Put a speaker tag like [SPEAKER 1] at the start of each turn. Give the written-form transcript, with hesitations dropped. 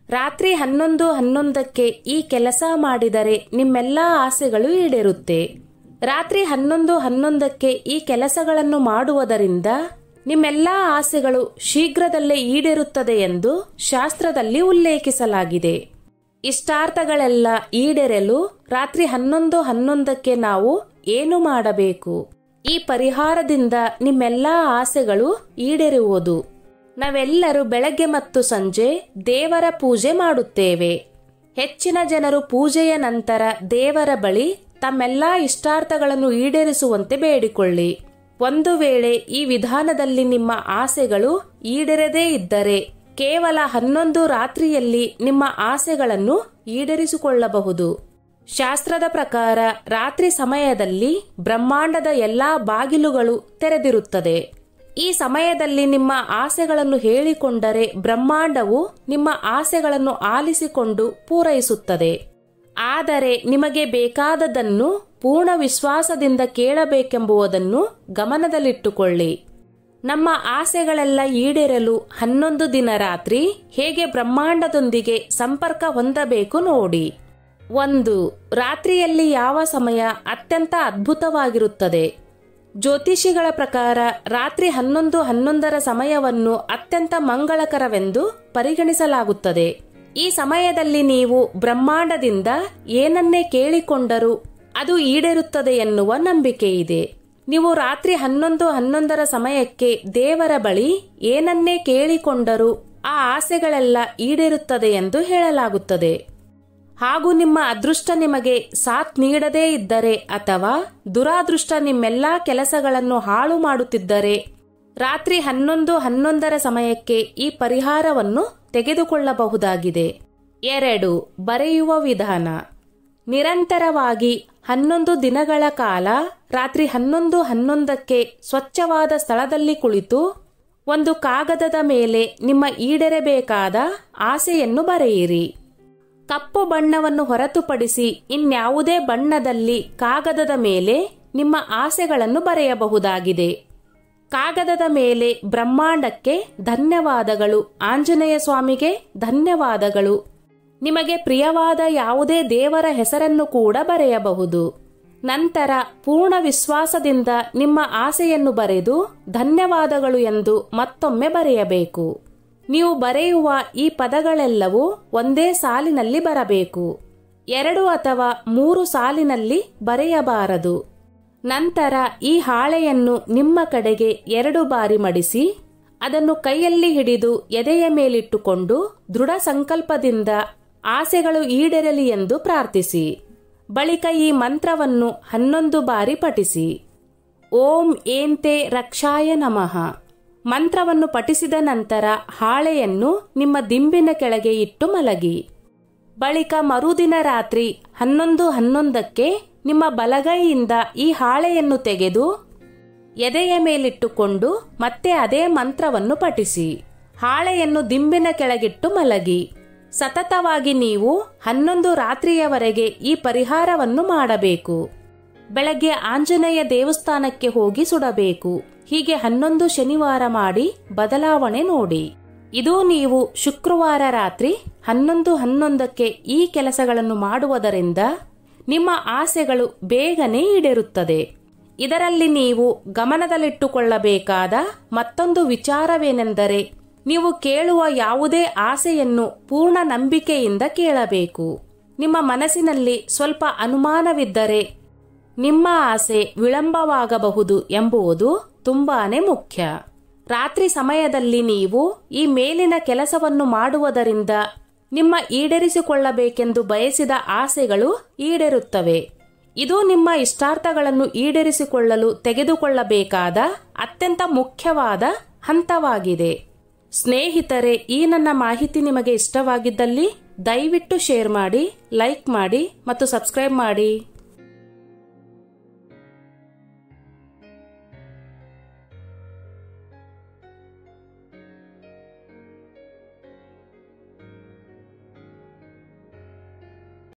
[SPEAKER 1] ರಾತ್ರಿ 11:11ಕ್ಕೆ ಈ ಕೆಲಸ ಮಾಡಿದರೆ ನಿಮ್ಮೆಲ್ಲ ಆಸೆಗಳು ಈಡೇರುತ್ತೆ. ರಾತ್ರಿ 11:11ಕ್ಕೆ ಈ ಕೆಲಸಗಳನ್ನು ಮಾಡುವುದರಿಂದ ನಿಮ್ಮೆಲ್ಲ ಆಸೆಗಳು ಶೀಘ್ರದಲ್ಲೇ ಈಡೇರುತ್ತದೆ ಎಂದು ಶಾಸ್ತ್ರದಲ್ಲಿ ಉಲ್ಲೇಖಿಸಲಾಗಿದೆ. ಇಷ್ಟಾರ್ಥಗಳೆಲ್ಲ ಈಡೇರಲು ರಾತ್ರಿ 11:11ಕ್ಕೆ ನಾವು ಏನು ಮಾಡಬೇಕು? ಈ ಪರಿಹಾರದಿಂದ ನಿಮ್ಮೆಲ್ಲ ಆಸೆಗಳು ಈಡೇರುವುದು. ನಾವೆಲ್ಲರೂ ಬೆಳಗ್ಗೆ ಮತ್ತು ಸಂಜೆ ದೇವರ ಪೂಜೆ ಮಾಡುತ್ತೇವೆ. ಹೆಚ್ಚಿನ ಜನರು ಪೂಜೆಯ ನಂತರ ದೇವರ ಬಳಿ ತಮ್ಮೆಲ್ಲ ಇಷ್ಟಾರ್ಥಗಳನ್ನು ಈಡೇರಿಸುವಂತೆ ಬೇಡಿಕೊಳ್ಳಿ. ಒಂದು ವೇಳೆ ಈ ವಿಧಾನದಲ್ಲಿ ನಿಮ್ಮ ಆಸೆಗಳು ಈಡೇರದೇ ಇದ್ದರೆ ಕೇವಲ 11 ರಾತ್ರಿಯಲ್ಲಿ ನಿಮ್ಮ ಆಸೆಗಳನ್ನು ಈಡೇರಿಸಿಕೊಳ್ಳಬಹುದು. ಶಾಸ್ತ್ರದ ಪ್ರಕಾರ ರಾತ್ರಿ ಸಮಯದಲ್ಲಿ ಬ್ರಹ್ಮಾಂಡದ ಎಲ್ಲಾ ಬಾಗಿಲುಗಳು ತೆರೆದಿರುತ್ತದೆ. ಈ ಸಮಯದಲ್ಲಿ ನಿಮ್ಮ ಆಸೆಗಳನ್ನು ಹೇಳಿಕೊಂಡರೆ ಬ್ರಹ್ಮಾಂಡವು ನಿಮ್ಮ ಆಸೆಗಳನ್ನು ಆಲಿಸಿಕೊಂಡು ಪೂರೈಸುತ್ತದೆ. ಆದರೆ ನಿಮಗೆ ಬೇಕಾದದನ್ನು ಪೂರ್ಣ ವಿಶ್ವಾಸದಿಂದ ಕೇಳಬೇಕೆಂಬುದನ್ನು ಗಮನದಲ್ಲಿಟ್ಟುಕೊಳ್ಳಿ. ನಮ್ಮ ಆಸೆಗಳೆಲ್ಲ ಈಡೇರಲು 11 ದಿನ ರಾತ್ರಿ ಹೇಗೆ ಬ್ರಹ್ಮಾಂಡದೊಂದಿಗೆ ಸಂಪರ್ಕ ಹೊಂದಬೇಕು ನೋಡಿ. 1. ರಾತ್ರಿಯಲ್ಲಿ ಯಾವ ಸಮಯ ಅತ್ಯಂತ ಅದ್ಭುತವಾಗಿರುತ್ತದೆ? ಜ್ಯೋತಿಷಿಗಳ ಪ್ರಕಾರ ರಾತ್ರಿ 11:11 ಸಮಯವನ್ನು ಅತ್ಯಂತ ಮಂಗಳಕರವೆಂದು ಪರಿಗಣಿಸಲಾಗುತ್ತದೆ. ಈ ಸಮಯದಲ್ಲಿ ನೀವು ಬ್ರಹ್ಮಾಂಡದಿಂದ ಏನನ್ನೇ ಕೇಳಿಕೊಂಡರೂ ಅದು ಈಡೇರುತ್ತದೆ ಎನ್ನುವ ನಂಬಿಕೆ ಇದೆ. ನೀವು ರಾತ್ರಿ 11:11 ಸಮಯಕ್ಕೆ ದೇವರ ಬಳಿ ಏನನ್ನೇ ಕೇಳಿಕೊಂಡರೂ ಆ ಆಸೆಗಳೆಲ್ಲ ಈಡೇರುತ್ತದೆ ಎಂದು ಹೇಳಲಾಗುತ್ತದೆ. ಹಾಗೂ ನಿಮ್ಮ ಅದೃಷ್ಟ ನಿಮಗೆ ಸಾಥ್ ನೀಡದೇ ಇದ್ದರೆ ಅಥವಾ ದುರಾದೃಷ್ಟ ನಿಮ್ಮೆಲ್ಲಾ ಕೆಲಸಗಳನ್ನು ಹಾಳು ಮಾಡುತ್ತಿದ್ದರೆ ರಾತ್ರಿ 11:11 ಸಮಯಕ್ಕೆ ಈ ಪರಿಹಾರವನ್ನು ತೆಗೆದುಕೊಳ್ಳಬಹುದಾಗಿದೆ. 2. ಬರೆಯುವ ವಿಧಾನ. ನಿರಂತರವಾಗಿ 11 ದಿನಗಳ ಕಾಲ ರಾತ್ರಿ 11:11ಕ್ಕೆ ಸ್ವಚ್ಛವಾದ ಸ್ಥಳದಲ್ಲಿ ಕುಳಿತು ಒಂದು ಕಾಗದದ ಮೇಲೆ ನಿಮ್ಮ ಈಡೇರಬೇಕಾದ ಆಸೆಯನ್ನು ಬರೆಯಿರಿ. ಕಪ್ಪು ಬಣ್ಣವನ್ನು ಹೊರತುಪಡಿಸಿ ಇನ್ಯಾವುದೇ ಬಣ್ಣದಲ್ಲಿ ಕಾಗದದ ಮೇಲೆ ನಿಮ್ಮ ಆಸೆಗಳನ್ನು ಬರೆಯಬಹುದಾಗಿದೆ. ಕಾಗದದ ಮೇಲೆ ಬ್ರಹ್ಮಾಂಡಕ್ಕೆ ಧನ್ಯವಾದಗಳು, ಆಂಜನೇಯ ಸ್ವಾಮಿಗೆ ಧನ್ಯವಾದಗಳು, ನಿಮಗೆ ಪ್ರಿಯವಾದ ಯಾವುದೇ ದೇವರ ಹೆಸರನ್ನು ಕೂಡ ಬರೆಯಬಹುದು. ನಂತರ ಪೂರ್ಣ ವಿಶ್ವಾಸದಿಂದ ನಿಮ್ಮ ಆಸೆಯನ್ನು ಬರೆದು ಧನ್ಯವಾದಗಳು ಎಂದು ಮತ್ತೊಮ್ಮೆ ಬರೆಯಬೇಕು. ನೀವು ಬರೆಯುವ ಈ ಪದಗಳೆಲ್ಲವೂ ಒಂದೇ ಸಾಲಿನಲ್ಲಿ ಬರಬೇಕು. 2 ಅಥವಾ 3 ಸಾಲಿನಲ್ಲಿ ಬರೆಯಬಾರದು. ನಂತರ ಈ ಹಾಳೆಯನ್ನು ನಿಮ್ಮ ಕಡೆಗೆ 2 ಬಾರಿ ಮಡಿಸಿ ಅದನ್ನು ಕೈಯಲ್ಲಿ ಹಿಡಿದು ಎದೆಯ ಮೇಲಿಟ್ಟುಕೊಂಡು ದೃಢ ಸಂಕಲ್ಪದಿಂದ ಆಸೆಗಳು ಈಡೇರಲಿ ಎಂದು ಪ್ರಾರ್ಥಿಸಿ. ಬಳಿಕ ಈ ಮಂತ್ರವನ್ನು 11 ಬಾರಿ ಪಠಿಸಿ. ಓಂ ಏಂತೆ ರಕ್ಷಾಯ ನಮಃ. ಮಂತ್ರವನ್ನು ಪಠಿಸಿದ ನಂತರ ಹಾಳೆಯನ್ನು ನಿಮ್ಮ ದಿಂಬಿನ ಕೆಳಗೆ ಇಟ್ಟು ಮಲಗಿ. ಬಳಿಕ ಮರುದಿನ ರಾತ್ರಿ 11:11ಕ್ಕೆ ನಿಮ್ಮ ಬಲಗೈಯಿಂದ ಈ ಹಾಳೆಯನ್ನು ತೆಗೆದು ಎದೆಯ ಮೇಲಿಟ್ಟುಕೊಂಡು ಮತ್ತೆ ಅದೇ ಮಂತ್ರವನ್ನು ಪಠಿಸಿ ಹಾಳೆಯನ್ನು ದಿಂಬಿನ ಕೆಳಗಿಟ್ಟು ಮಲಗಿ. ಸತತವಾಗಿ ನೀವು 11 ರಾತ್ರಿಯವರೆಗೆ ಈ ಪರಿಹಾರವನ್ನು ಮಾಡಬೇಕು. ಬೆಳಗ್ಗೆ ಆಂಜನೇಯ ದೇವಸ್ಥಾನಕ್ಕೆ ಹೋಗಿ ಸುಡಬೇಕು. ಹೀಗೆ 11 ಶನಿವಾರ ಮಾಡಿ ಬದಲಾವಣೆ ನೋಡಿ. ಇದು ನೀವು ಶುಕ್ರವಾರ ರಾತ್ರಿ 11:11ಕ್ಕೆ ಈ ಕೆಲಸಗಳನ್ನು ಮಾಡುವುದರಿಂದ ನಿಮ್ಮ ಆಸೆಗಳು ಬೇಗನೆ ಈಡೇರುತ್ತದೆ. ಇದರಲ್ಲಿ ನೀವು ಗಮನದಲ್ಲಿಟ್ಟುಕೊಳ್ಳಬೇಕಾದ ಮತ್ತೊಂದು ವಿಚಾರವೇನೆಂದರೆ ನೀವು ಕೇಳುವ ಯಾವುದೇ ಆಸೆಯನ್ನು ಪೂರ್ಣ ನಂಬಿಕೆಯಿಂದ ಕೇಳಬೇಕು. ನಿಮ್ಮ ಮನಸ್ಸಿನಲ್ಲಿ ಸ್ವಲ್ಪ ಅನುಮಾನವಿದ್ದರೆ ನಿಮ್ಮ ಆಸೆ ವಿಳಂಬವಾಗಬಹುದು ಎಂಬುದು ತುಂಬಾನೇ ಮುಖ್ಯ. ರಾತ್ರಿ ಸಮಯದಲ್ಲಿ ನೀವು ಈ ಮೇಲಿನ ಕೆಲಸವನ್ನು ಮಾಡುವುದರಿಂದ ನಿಮ್ಮ ಈಡೇರಿಸಿಕೊಳ್ಳಬೇಕೆಂದು ಬಯಸಿದ ಆಸೆಗಳು ಈಡೇರುತ್ತವೆ. ಇದು ನಿಮ್ಮ ಇಷ್ಟಾರ್ಥಗಳನ್ನು ಈಡೇರಿಸಿಕೊಳ್ಳಲು ತೆಗೆದುಕೊಳ್ಳಬೇಕಾದ ಅತ್ಯಂತ ಮುಖ್ಯವಾದ ಹಂತವಾಗಿದೆ. ಸ್ನೇಹಿತರೆ, ಈ ನನ್ನ ಮಾಹಿತಿ ನಿಮಗೆ ಇಷ್ಟವಾಗಿದ್ದಲ್ಲಿ ದಯವಿಟ್ಟು ಶೇರ್ ಮಾಡಿ, ಲೈಕ್ ಮಾಡಿ ಮತ್ತು ಸಬ್ಸ್ಕ್ರೈಬ್ ಮಾಡಿ.